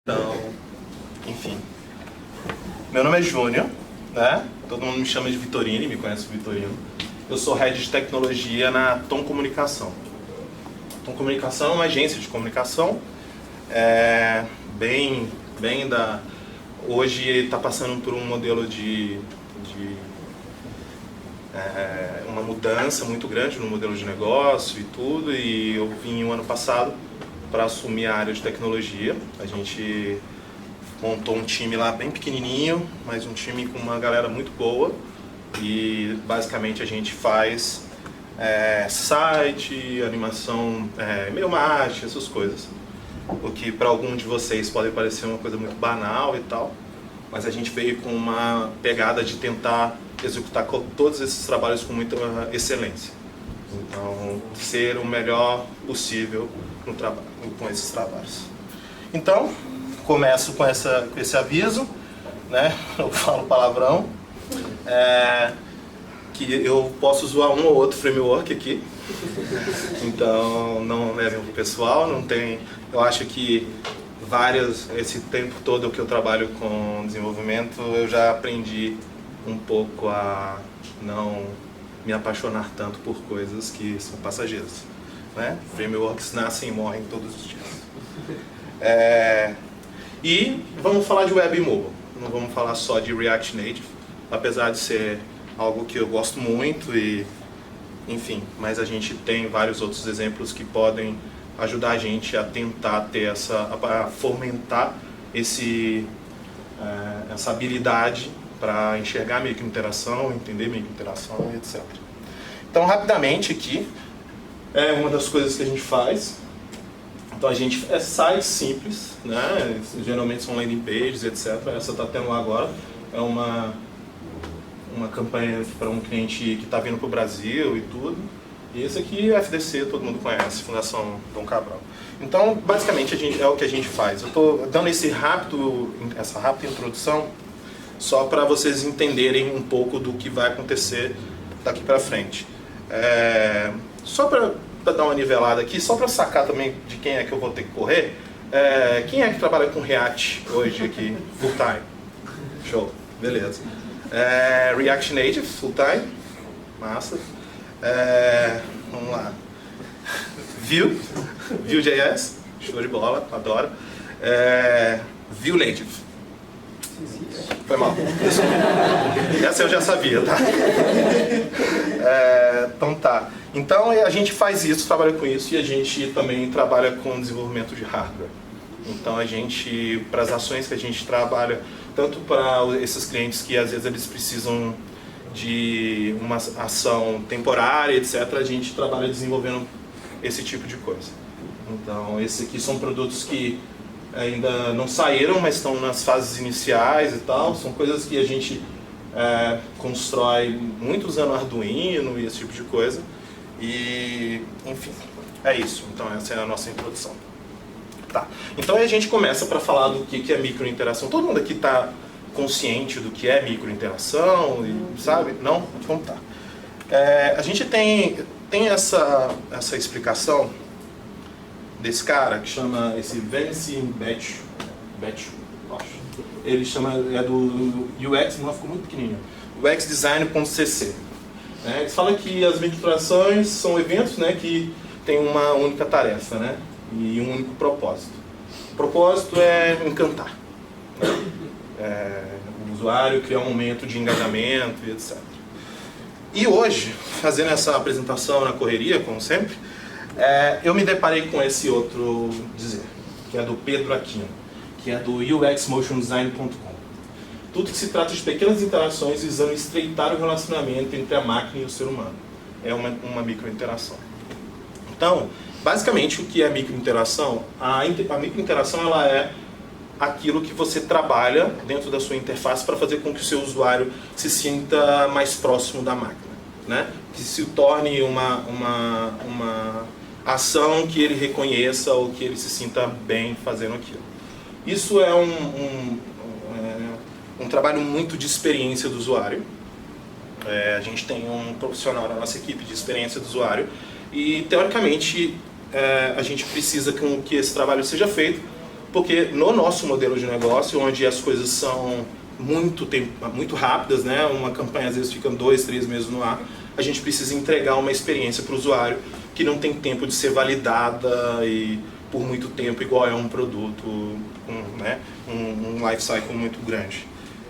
Então, enfim. Meu nome é Júnior, né? Todo mundo me chama de Vitorino, me conhece como Vitorino. Eu sou Head de Tecnologia na Tom Comunicação. Tom Comunicação é uma agência de comunicação, bem da... Hoje está passando por um modelo de uma mudança muito grande no modelo de negócio e tudo, e eu vim o ano passado para assumir a área de tecnologia. A gente montou um time lá bem pequenininho, mas um time com uma galera muito boa, e basicamente a gente faz site, animação, e-mail marketing, essas coisas. O que para algum de vocês pode parecer uma coisa muito banal e tal, mas a gente veio com uma pegada de tentar executar todos esses trabalhos com muita excelência. Então, ser o melhor possível no trabalho, com esses trabalhos. Então, começo com esse aviso, né? Eu falo palavrão, que eu posso zoar um ou outro framework aqui. Então, não levem pro pessoal, não tem... Eu acho que esse tempo todo que eu trabalho com desenvolvimento, eu já aprendi um pouco a não me apaixonar tanto por coisas que são passageiras, né? Frameworks nascem e morrem todos os dias. E vamos falar de web e mobile, não vamos falar só de React Native, apesar de ser algo que eu gosto muito, e enfim, mas a gente tem vários outros exemplos que podem ajudar a gente a tentar ter a fomentar essa habilidade para enxergar microinteração, entender microinteração, etc. Então, rapidamente aqui, uma das coisas que a gente faz. Então, a gente sites simples, né? Geralmente são landing pages, etc. Essa está tendo lá agora. É uma campanha para um cliente que está vindo para o Brasil e tudo. E esse aqui é FDC, todo mundo conhece, Fundação Dom Cabral. Então, basicamente, é o que a gente faz. Eu estou dando essa rápida introdução só para vocês entenderem um pouco do que vai acontecer daqui para frente. Só para dar uma nivelada aqui, só para sacar também de quem é que eu vou ter que correr, quem é que trabalha com React hoje aqui, full time? Show, beleza. React Native, full time, massa. Vamos lá. Vue.js, show de bola, adoro. Vue Native. Foi mal. Essa eu já sabia, tá? Então tá. Então a gente faz isso, trabalha com isso, e a gente também trabalha com desenvolvimento de hardware. Então a gente, para as ações que a gente trabalha, tanto para esses clientes que às vezes eles precisam de uma ação temporária, etc., a gente trabalha desenvolvendo esse tipo de coisa. Então esses aqui são produtos que ainda não saíram, mas estão nas fases iniciais e tal. São coisas que a gente constrói muito usando Arduino e esse tipo de coisa. E, enfim, é isso. Então essa é a nossa introdução. Tá. Então aí a gente começa para falar do que é microinteração. Todo mundo aqui está consciente do que é microinteração, sabe? Não? Então tá. A gente tem essa explicação desse cara que chama esse Venice Betch, acho. Ele chama, do UX, não ficou muito pequenininho, uxdesign.cc. Eles falam que as microinterações são eventos, né, que têm uma única tarefa, né, e um único propósito. O propósito é encantar, né? O usuário criar um momento de engajamento e etc. E hoje, fazendo essa apresentação na correria, como sempre, eu me deparei com esse outro dizer, que é do Pedro Aquino, que é do uxmotiondesign.com. Tudo que se trata de pequenas interações visando estreitar o relacionamento entre a máquina e o ser humano. É uma microinteração. Então, basicamente, o que é microinteração? A microinteração, ela é aquilo que você trabalha dentro da sua interface para fazer com que o seu usuário se sinta mais próximo da máquina, né? Que se torne uma ação que ele reconheça ou que ele se sinta bem fazendo aquilo. Isso é um trabalho muito de experiência do usuário. A gente tem um profissional na nossa equipe de experiência do usuário e, teoricamente, a gente precisa que esse trabalho seja feito Porque no nosso modelo de negócio, onde as coisas são muito rápidas, né? Uma campanha às vezes fica 2, 3 meses no ar, a gente precisa entregar uma experiência para o usuário que não tem tempo de ser validada e por muito tempo, igual é um produto com, né, um life cycle muito grande.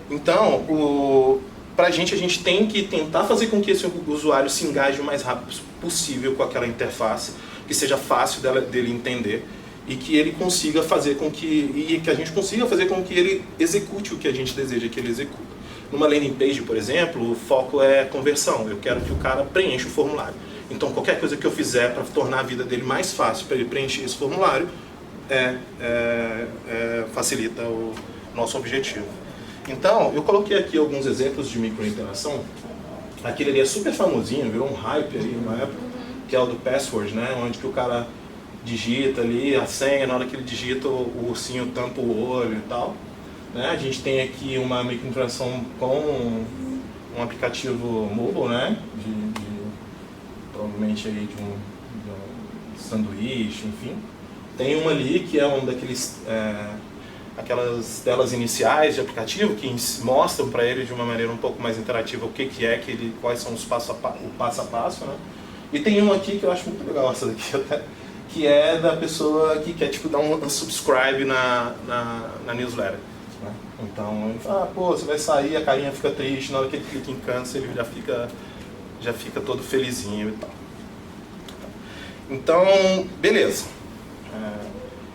Então, para a gente tem que tentar fazer com que esse usuário se engaje o mais rápido possível com aquela interface, que seja fácil dele entender e que ele consiga fazer com que a gente consiga fazer com que ele execute o que a gente deseja que ele execute. Numa landing page, por exemplo, o foco é conversão. Eu quero que o cara preencha o formulário. Então, qualquer coisa que eu fizer para tornar a vida dele mais fácil para ele preencher esse formulário facilita o nosso objetivo. Então, eu coloquei aqui alguns exemplos de microinteração. Aquele ali é super famosinho, virou um hype aí numa época, que é o do password, né? Onde que o cara digita ali a senha, na hora que ele digita o ursinho tampa o olho e tal. Né? A gente tem aqui uma microinteração com um aplicativo mobile, né? Provavelmente aí de um sanduíche, enfim. Tem uma ali que é um daqueles aquelas telas iniciais de aplicativo que mostram para ele de uma maneira um pouco mais interativa o que é que ele, quais são os passo a passo, né? E tem um aqui que eu acho muito legal, essa daqui até, que é da pessoa que quer tipo dar um subscribe na newsletter. Né? Então ele fala, pô, você vai sair, a carinha fica triste, na hora que ele clica em cancel ele já fica todo felizinho e tal. Então, beleza.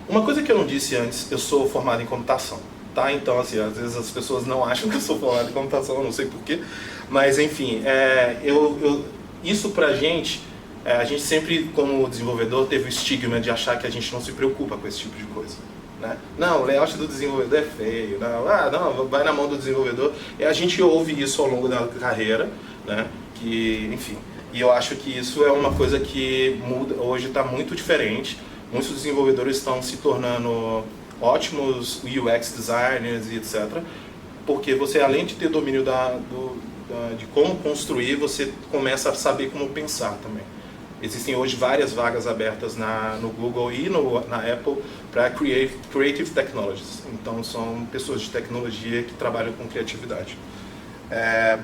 Uma coisa que eu não disse antes, eu sou formado em computação, tá? Então, assim, às vezes as pessoas não acham que eu sou formado em computação, eu não sei porquê, mas enfim, isso pra gente, a gente sempre, como desenvolvedor, teve o estigma de achar que a gente não se preocupa com esse tipo de coisa. Né? Não, o layout do desenvolvedor é feio, não, vai na mão do desenvolvedor, e a gente ouve isso ao longo da carreira, né? Que, enfim, e eu acho que isso é uma coisa que muda, hoje está muito diferente. Muitos desenvolvedores estão se tornando ótimos UX designers e etc. Porque você, além de ter domínio de como construir, você começa a saber como pensar também. Existem hoje várias vagas abertas no Google e na Apple para Creative Technologies. Então, são pessoas de tecnologia que trabalham com criatividade.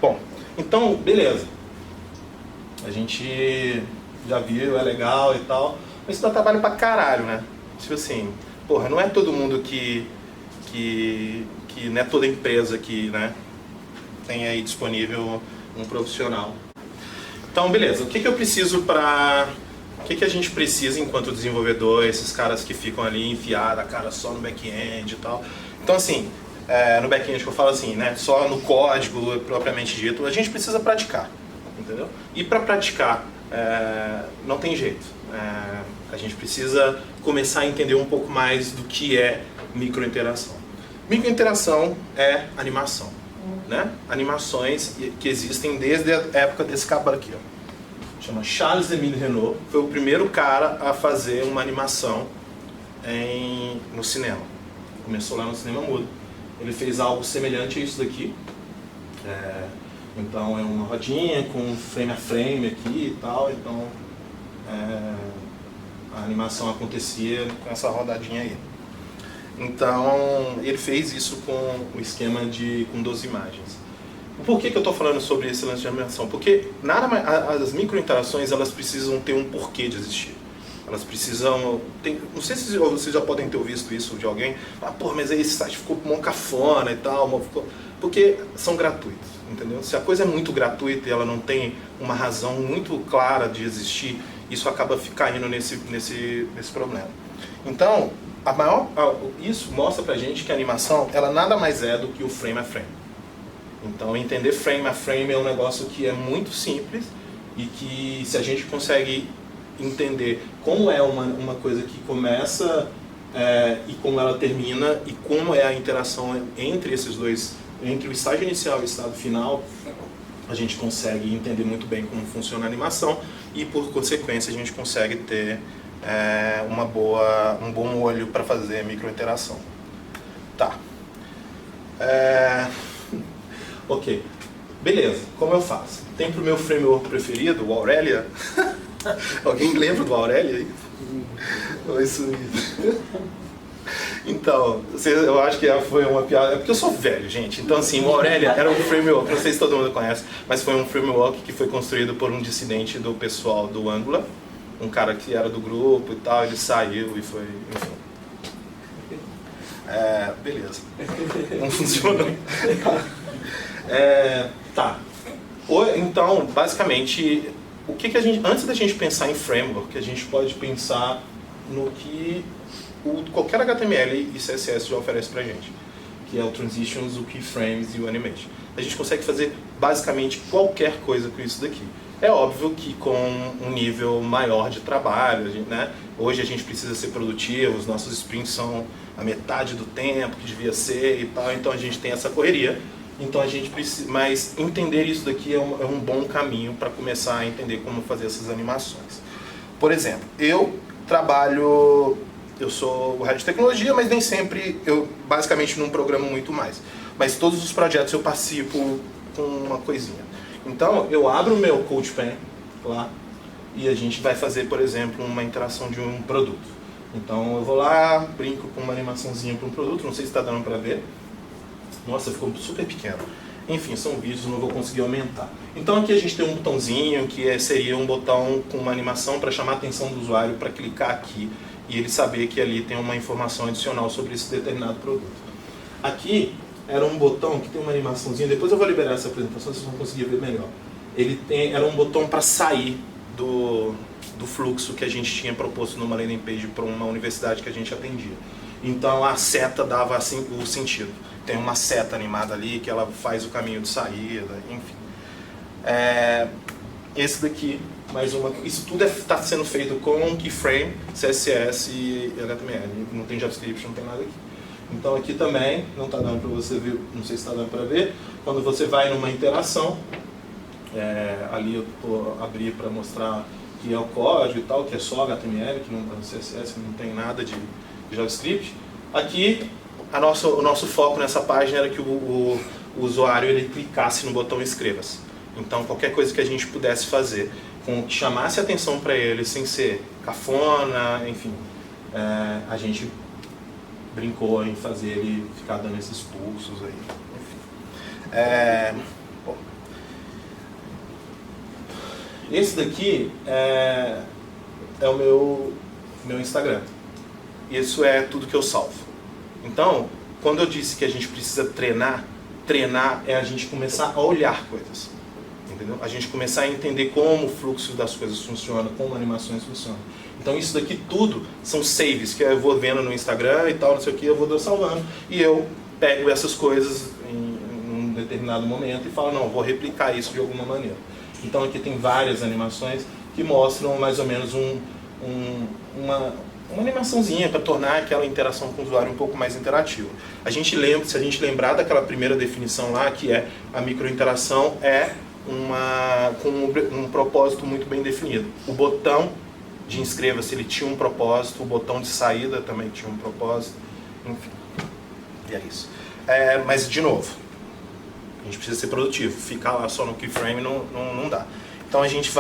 Bom, então, beleza. A gente já viu, é legal e tal. Mas isso dá trabalho pra caralho, né? Tipo assim, porra, não é todo mundo que não é toda empresa que, né, tem aí disponível um profissional. Então, beleza, o que eu preciso pra... O que a gente precisa enquanto desenvolvedor, esses caras que ficam ali enfiados, a cara só no back-end e tal. Então, assim, no back-end que eu falo assim, né, só no código propriamente dito, a gente precisa praticar, entendeu? E pra praticar, não tem jeito. A gente precisa começar a entender um pouco mais do que é microinteração. Microinteração é animação, né? Animações que existem desde a época desse cara aqui, ó. Chama Charles-Émile Renault, foi o primeiro cara a fazer uma animação no cinema. Começou lá no cinema mudo. Ele fez algo semelhante a isso daqui. Então é uma rodinha com frame a frame aqui e tal, então a animação acontecia com essa rodadinha aí. Então ele fez isso com o esquema com 12 imagens. Por que eu estou falando sobre esse lance de animação? Porque as microinterações, elas precisam ter um porquê de existir. Elas precisam... não sei se vocês já podem ter visto isso de alguém. Pô, mas aí esse site ficou mó cafona e tal. Porque são gratuitos, entendeu? Se a coisa é muito gratuita e ela não tem uma razão muito clara de existir, isso acaba caindo nesse problema. Então, isso mostra pra gente que a animação, ela nada mais é do que o frame a frame. Então, entender frame a frame é um negócio que é muito simples e que, se a gente consegue entender como é uma coisa que começa e como ela termina e como é a interação entre esses dois, entre o estágio inicial e o estado final, a gente consegue entender muito bem como funciona a animação e, por consequência, a gente consegue ter um bom olho para fazer microinteração. Tá. Ok. Beleza. Como eu faço? Tem pro meu framework preferido, o Aurelia. Alguém lembra do Aurelia aí? Isso. Então, eu acho que foi uma piada, é porque eu sou velho, gente. Então, assim, o Aurelia era um framework, não sei se todo mundo conhece, mas foi um framework que foi construído por um dissidente do pessoal do Angular, um cara que era do grupo e tal, ele saiu e foi, enfim. Beleza. Não funcionou. Tá. Então, basicamente, o que a gente, antes da gente pensar em framework, a gente pode pensar no que qualquer HTML e CSS já oferece pra gente, que é o Transitions, o Keyframes e o Animation. A gente consegue fazer basicamente qualquer coisa com isso daqui. É óbvio que com um nível maior de trabalho, né? Hoje a gente precisa ser produtivo, os nossos sprints são a metade do tempo que devia ser e tal, então a gente tem essa correria. Então a gente precisa, mas entender isso daqui é um bom caminho para começar a entender como fazer essas animações. Por exemplo, eu sou o head de tecnologia, mas nem sempre, eu basicamente não programo muito mais. Mas todos os projetos eu participo com uma coisinha. Então eu abro o meu CodePen lá e a gente vai fazer, por exemplo, uma interação de um produto. Então eu vou lá, brinco com uma animaçãozinha para um produto, não sei se está dando para ver. Nossa, ficou super pequeno. Enfim, são vídeos, não vou conseguir aumentar. Então aqui a gente tem um botãozinho que seria um botão com uma animação para chamar a atenção do usuário para clicar aqui e ele saber que ali tem uma informação adicional sobre esse determinado produto. Aqui era um botão que tem uma animaçãozinha, depois eu vou liberar essa apresentação, vocês vão conseguir ver melhor. Era um botão para sair do fluxo que a gente tinha proposto numa landing page para uma universidade que a gente atendia. Então a seta dava assim, o sentido. Tem uma seta animada ali que ela faz o caminho de saída, enfim. Esse daqui, isso tudo está sendo feito com Keyframe, CSS e HTML. Não tem JavaScript, não tem nada aqui. Então aqui também, não está dando para você ver, não sei se está dando para ver, quando você vai numa interação, ali eu vou abrir para mostrar que é o código e tal, que é só HTML, que não está no CSS, não tem nada de JavaScript. Aqui, o nosso foco nessa página era que o usuário ele clicasse no botão inscreva-se. Então, qualquer coisa que a gente pudesse fazer, que chamasse atenção para ele, sem ser cafona, enfim, a gente brincou em fazer ele ficar dando esses pulsos aí. Enfim. Bom. Esse daqui é o meu Instagram. Isso é tudo que eu salvo. Então, quando eu disse que a gente precisa treinar é a gente começar a olhar coisas. Entendeu? A gente começar a entender como o fluxo das coisas funciona, como animações funcionam. Então isso daqui tudo são saves que eu vou vendo no Instagram e tal, não sei o que, eu vou salvando. E eu pego essas coisas em um determinado momento e falo, não, vou replicar isso de alguma maneira. Então aqui tem várias animações que mostram mais ou menos uma animaçãozinha para tornar aquela interação com o usuário um pouco mais interativa. Se a gente lembrar daquela primeira definição lá, que é a microinteração com um propósito muito bem definido. O botão de inscreva-se, ele tinha um propósito, o botão de saída também tinha um propósito, enfim, e é isso. Mas, de novo, a gente precisa ser produtivo, ficar lá só no keyframe não dá. Então a gente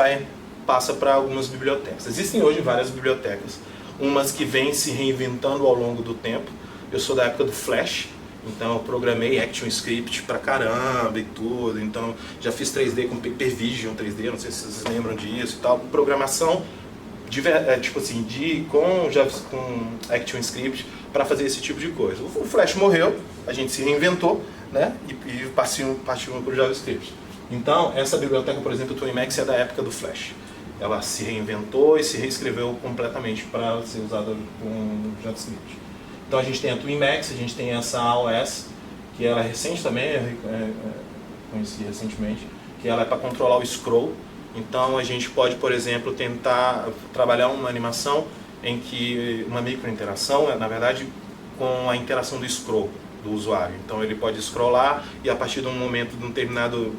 passa para algumas bibliotecas. Existem hoje várias bibliotecas, umas que vêm se reinventando ao longo do tempo. Eu sou da época do Flash, então eu programei ActionScript pra caramba e tudo, então já fiz 3D com Papervision 3D, não sei se vocês lembram disso e tal, programação tipo assim, com ActionScript para fazer esse tipo de coisa. O Flash morreu, a gente se reinventou, né, e partiu para o JavaScript. Então, essa biblioteca, por exemplo, o Emacs é da época do Flash. Ela se reinventou e se reescreveu completamente para ser usada com JavaScript. Então a gente tem a Emacs, a gente tem essa AOS, que ela é recente também, conheci recentemente, que ela é para controlar o scroll. Então a gente pode, por exemplo, tentar trabalhar uma animação em que uma microinteração é, na verdade, com a interação do scroll do usuário. Então ele pode scrollar e a partir de um momento, de um determinado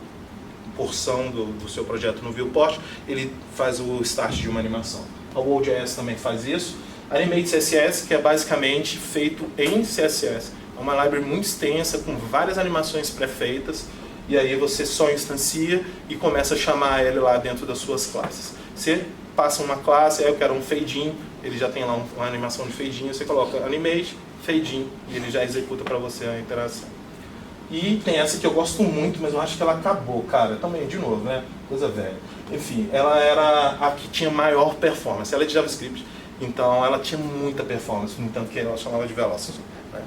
porção do seu projeto no viewport, ele faz o start de uma animação. A Wall.js também faz isso. Animate CSS, que é basicamente feito em CSS. É uma library muito extensa, com várias animações pré-feitas, e aí você só instancia e começa a chamar ele lá dentro das suas classes. Você passa uma classe, aí eu quero um fade-in, ele já tem lá uma animação de fade-in, você coloca animate, fade-in, e ele já executa para você a interação. E tem essa que eu gosto muito, mas eu acho que ela acabou, cara. Também, de novo, né? Coisa velha. Enfim, ela era a que tinha maior performance. Ela é de JavaScript, então ela tinha muita performance, no entanto que ela chamava de Velocity, né?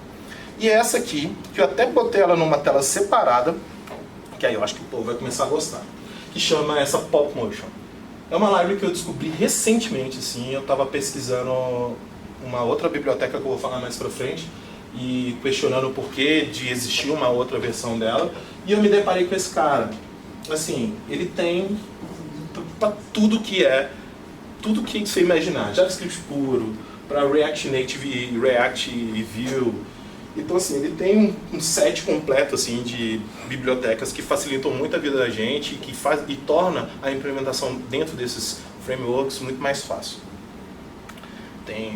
E essa aqui, que eu até botei ela numa tela separada, que aí eu acho que o povo vai começar a gostar, que chama essa Pop Motion. É uma library que eu descobri recentemente, assim, eu estava pesquisando uma outra biblioteca que eu vou falar mais pra frente, e questionando o porquê de existir uma outra versão dela, e eu me deparei com esse cara. Assim, ele tem para tudo que você imaginar, JavaScript puro, para React Native e React e Vue. Então assim, ele tem um set completo assim de bibliotecas que facilitam muito a vida da gente e torna a implementação dentro desses frameworks muito mais fácil.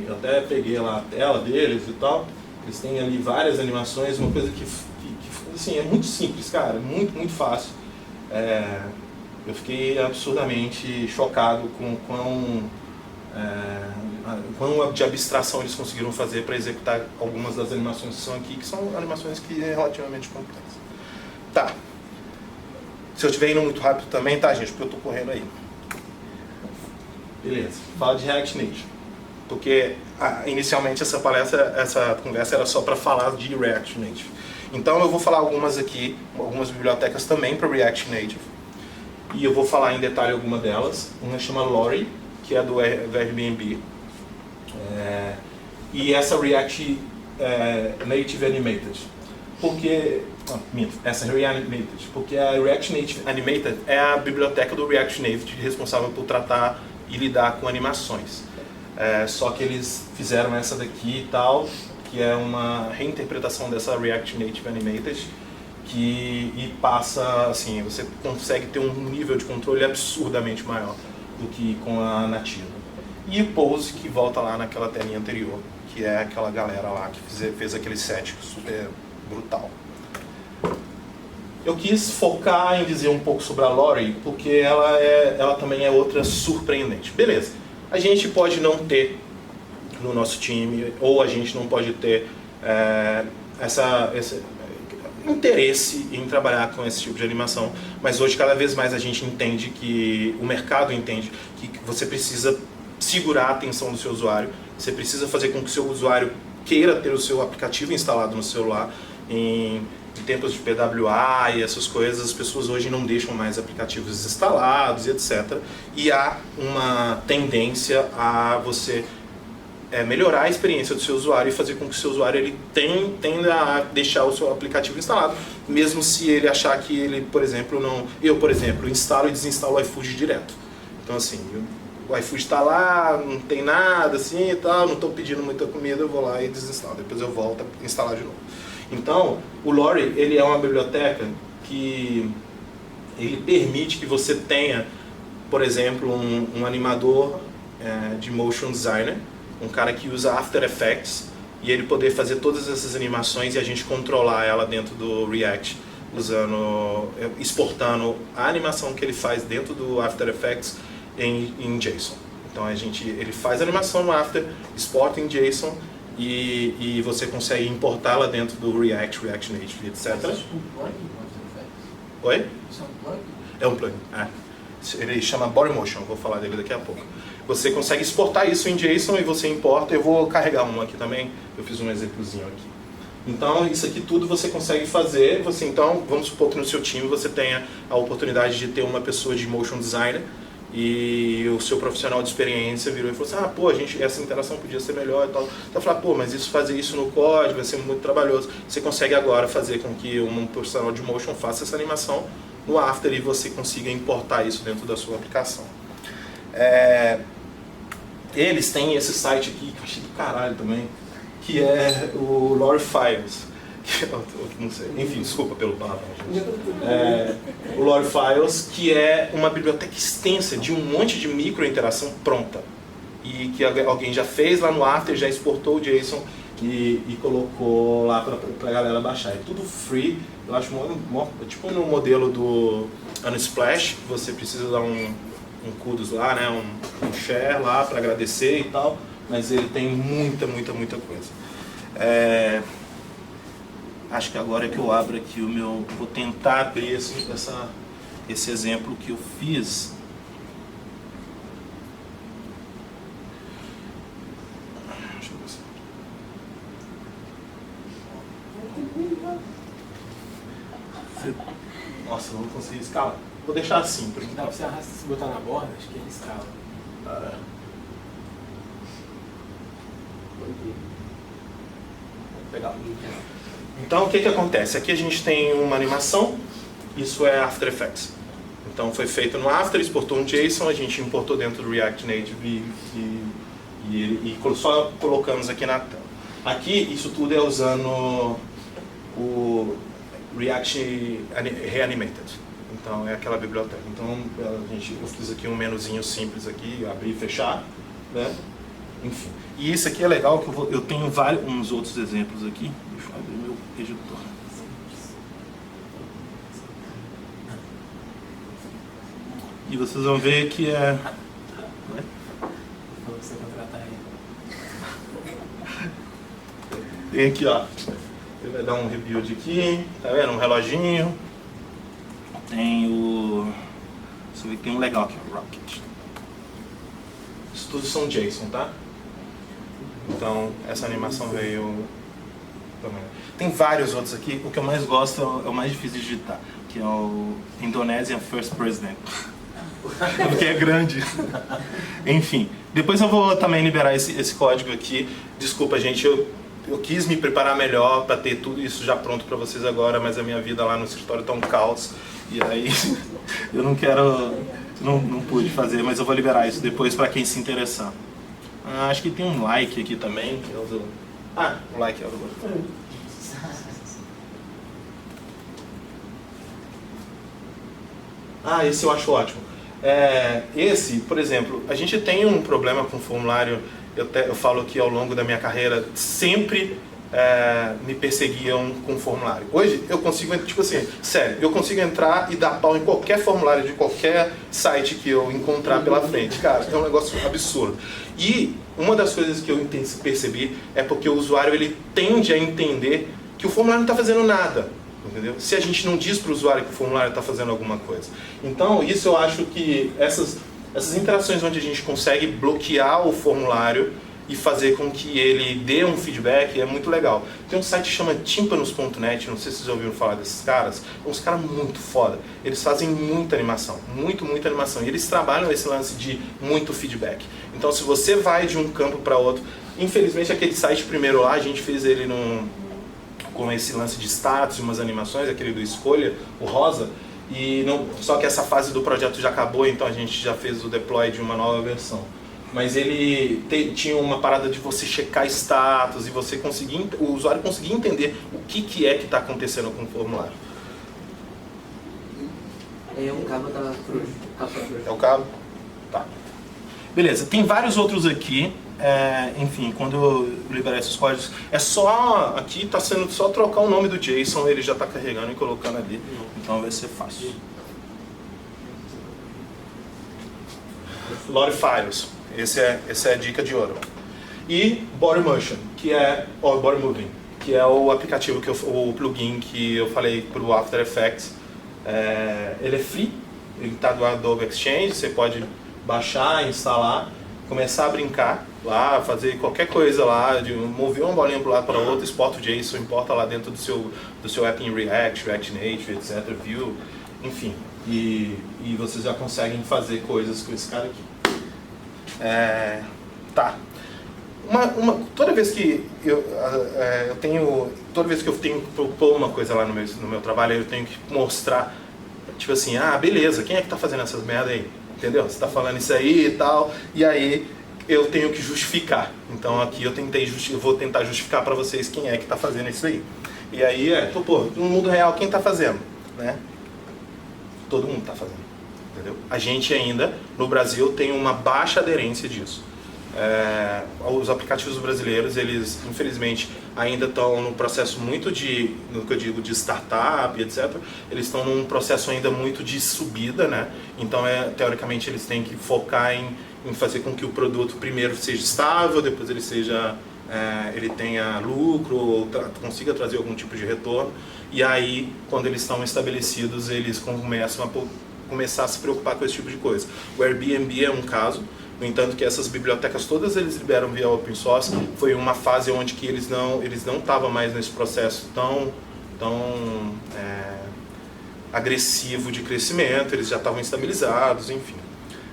Eu até peguei lá a tela deles e tal. Eles têm ali várias animações, uma coisa que assim, é muito simples, cara, muito fácil. Eu fiquei absurdamente chocado com quão de abstração eles conseguiram fazer para executar algumas das animações que são aqui, que são animações que é relativamente complexas. Tá. Se eu estiver indo muito rápido também, tá, gente, porque eu tô correndo aí. Beleza. Fala de React Native. Porque inicialmente essa conversa era só para falar de React Native. Então eu vou falar algumas bibliotecas também para React Native. E eu vou falar em detalhe alguma delas. Uma chama Lorry, que é do Airbnb. E essa React Native Animated. Essa React Animated. Porque a React Native Animated é a biblioteca do React Native responsável por tratar e lidar com animações. Só que eles fizeram essa daqui e tal, que é uma reinterpretação dessa React Native Animated, e passa, assim, você consegue ter um nível de controle absurdamente maior do que com a nativa. E o Pose, que volta lá naquela telinha anterior, que é aquela galera lá que fez aquele set super brutal. Eu quis focar em dizer um pouco sobre a Lorry, porque ela também é outra surpreendente. Beleza. A gente pode não ter no nosso time, ou a gente não pode ter esse interesse em trabalhar com esse tipo de animação, mas hoje cada vez mais a gente entende o mercado entende que você precisa segurar a atenção do seu usuário, você precisa fazer com que o seu usuário queira ter o seu aplicativo instalado no celular. Em tempos de PWA e essas coisas, as pessoas hoje não deixam mais aplicativos instalados e etc. E há uma tendência a você melhorar a experiência do seu usuário e fazer com que o seu usuário ele tenda a deixar o seu aplicativo instalado, mesmo se ele achar que ele, por exemplo, instalo e desinstalo o iFood direto. Então assim, o iFood está lá, não tem nada assim e tal, não estou pedindo muita comida, eu vou lá e desinstalo, depois eu volto a instalar de novo. Então, o Lorry, ele é uma biblioteca que ele permite que você tenha, por exemplo, um animador de motion designer, um cara que usa After Effects, e ele poder fazer todas essas animações e a gente controlar ela dentro do React, exportando a animação que ele faz dentro do After Effects em JSON. Então ele faz a animação no After, exporta em JSON, e você consegue importá-la dentro do React Native, etc. Isso é um plugin? Oi? Isso é um plugin? É um plugin. Ele chama Body Motion, vou falar dele daqui a pouco. Você consegue exportar isso em JSON e você importa. Eu vou carregar um aqui também, eu fiz um exemplozinho aqui. Então, isso aqui tudo você consegue fazer. Então, vamos supor que no seu time você tenha a oportunidade de ter uma pessoa de motion designer, e o seu profissional de experiência virou e falou assim, essa interação podia ser melhor e tal. Então eu falei, mas fazer isso no código vai ser muito trabalhoso. Você consegue agora fazer com que um profissional de motion faça essa animação no After e você consiga importar isso dentro da sua aplicação. Eles têm esse site aqui, que eu achei do caralho também, que é o Lorry Files. Não sei. Enfim, desculpa pelo palavrão. O Lorry Files, que é uma biblioteca extensa de um monte de micro interação pronta, e que alguém já fez lá no After, já exportou o JSON e colocou lá para a galera baixar. É tudo free. Eu acho tipo no modelo do Unsplash, que você precisa dar um kudos lá, né, um share lá para agradecer e tal, mas ele tem muita coisa. Acho que agora é que eu abro aqui o meu... Vou tentar abrir esse exemplo que eu fiz. Deixa eu ver se... Nossa, não consegui escalar. Vou deixar assim. Porque dá pra você arrastar, se botar na borda, acho que ele escala. Legal. Então, o que acontece? Aqui a gente tem uma animação, isso é After Effects. Então, foi feito no After, exportou um JSON, a gente importou dentro do React Native e só colocamos aqui na tela. Aqui, isso tudo é usando o React Reanimated. Então, é aquela biblioteca. Então, eu fiz aqui um menuzinho simples aqui, abrir e fechar, né? Enfim. E isso aqui é legal, que eu tenho uns outros exemplos aqui. Deixa eu abrir meu editor. E vocês vão ver que é... Vou você contratar ele. Tem aqui, ó. Ele vai dar um rebuild aqui, tá vendo? Um reloginho. Tem o... Você vê que tem um legal aqui, o Rocket. Isso tudo são JSON, tá? Então, essa animação veio também. Tem vários outros aqui. O que eu mais gosto é o mais difícil de digitar, que é o Indonesian First President. Porque é grande. Enfim, depois eu vou também liberar esse código aqui. Desculpa, gente, eu quis me preparar melhor para ter tudo isso já pronto para vocês agora, mas a minha vida lá no escritório tá um caos. E aí, eu não quero... Não pude fazer, mas eu vou liberar isso depois para quem se interessar. Acho que tem um like aqui também. O like é o do... Esse eu acho ótimo. Esse, por exemplo, a gente tem um problema com formulário. Eu falo que ao longo da minha carreira sempre me perseguiam com formulário. Hoje eu consigo, tipo assim, sério, eu consigo entrar e dar pau em qualquer formulário de qualquer site que eu encontrar pela frente. Cara, é um negócio absurdo. E uma das coisas que eu percebi é porque o usuário ele tende a entender que o formulário não está fazendo nada. Entendeu? Se a gente não diz para o usuário que o formulário está fazendo alguma coisa. Então, isso eu acho que essas interações onde a gente consegue bloquear o formulário e fazer com que ele dê um feedback é muito legal. Tem um site que chama Tympanos.net, não sei se vocês já ouviram falar desses caras, uns caras muito foda. Eles fazem muita animação, muita animação. E eles trabalham esse lance de muito feedback. Então, se você vai de um campo para outro, infelizmente aquele site primeiro lá, a gente fez ele com esse lance de status e umas animações, aquele do Escolha, o rosa, só que essa fase do projeto já acabou, então a gente já fez o deploy de uma nova versão. Mas ele tinha uma parada de você checar status e você o usuário conseguir entender o que é que está acontecendo com o formulário. É um cabo da Cruz. É o cabo? Tá. Beleza, tem vários outros aqui. Enfim, quando eu liberar esses códigos, aqui está sendo só trocar o nome do JSON, ele já está carregando e colocando ali, então vai ser fácil. Lottie Files, essa é a dica de ouro. E Bodymotion, Bodymoving, que é o aplicativo, o plugin que eu falei para o After Effects. Ele é free, ele está do Adobe Exchange, você pode baixar, instalar, começar a brincar lá, fazer qualquer coisa lá, mover uma bolinha para um lado para o outro, exporta o JSON, importa lá dentro do seu app em React Native, etc, Vue, enfim. E vocês já conseguem fazer coisas com esse cara aqui. Tá. Toda vez que eu tenho que propor uma coisa lá no meu trabalho, eu tenho que mostrar, tipo assim, beleza, quem é que tá fazendo essas merda aí? Entendeu? Você tá falando isso aí e tal, e aí eu tenho que justificar. Então aqui eu vou tentar justificar para vocês quem é que tá fazendo isso aí. E aí, no mundo real, quem tá fazendo? Né? Todo mundo tá fazendo. Entendeu? A gente ainda, no Brasil, tem uma baixa aderência disso. Os aplicativos brasileiros, eles infelizmente ainda estão no processo muito no que eu digo, de startup, etc. Eles estão num processo ainda muito de subida, né? Então, teoricamente, eles têm que focar em fazer com que o produto primeiro seja estável, depois ele seja ele tenha lucro ou consiga trazer algum tipo de retorno. E aí, quando eles estão estabelecidos, eles começam a se preocupar com esse tipo de coisa. O Airbnb é um caso. No entanto, que essas bibliotecas todas eles liberam via open source. Foi uma fase onde que eles não estavam mais nesse processo tão agressivo de crescimento, eles já estavam estabilizados, enfim.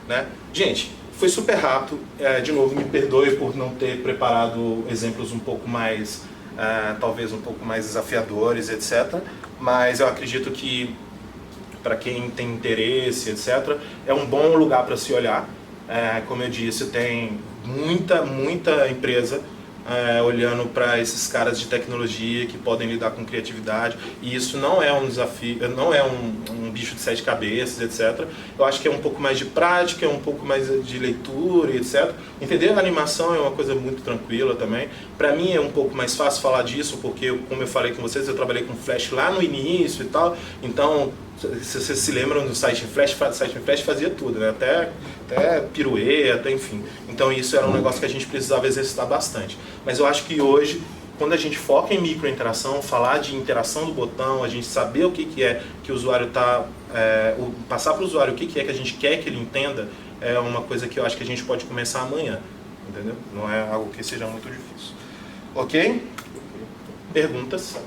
Né? Gente, foi super rápido. De novo, me perdoe por não ter preparado exemplos um pouco mais, talvez um pouco mais desafiadores, etc. Mas eu acredito que, para quem tem interesse, etc., é um bom lugar para se olhar. Como eu disse, tem muita empresa olhando para esses caras de tecnologia que podem lidar com criatividade, e isso não é um desafio, não é um bicho de 7 cabeças, etc. Eu acho que é um pouco mais de prática, é um pouco mais de leitura, etc. Entender a animação é uma coisa muito tranquila também. Para mim é um pouco mais fácil falar disso, porque, como eu falei com vocês, eu trabalhei com Flash lá no início e tal, então, se vocês se lembram do site em Flash, fazia tudo, né? Até pirueta, enfim. Então isso era um negócio que a gente precisava exercitar bastante. Mas eu acho que hoje, quando a gente foca em microinteração, falar de interação do botão, a gente saber o que é que o usuário está... passar para o usuário o que é que a gente quer que ele entenda, é uma coisa que eu acho que a gente pode começar amanhã. Entendeu? Não é algo que seja muito difícil. Ok? Perguntas?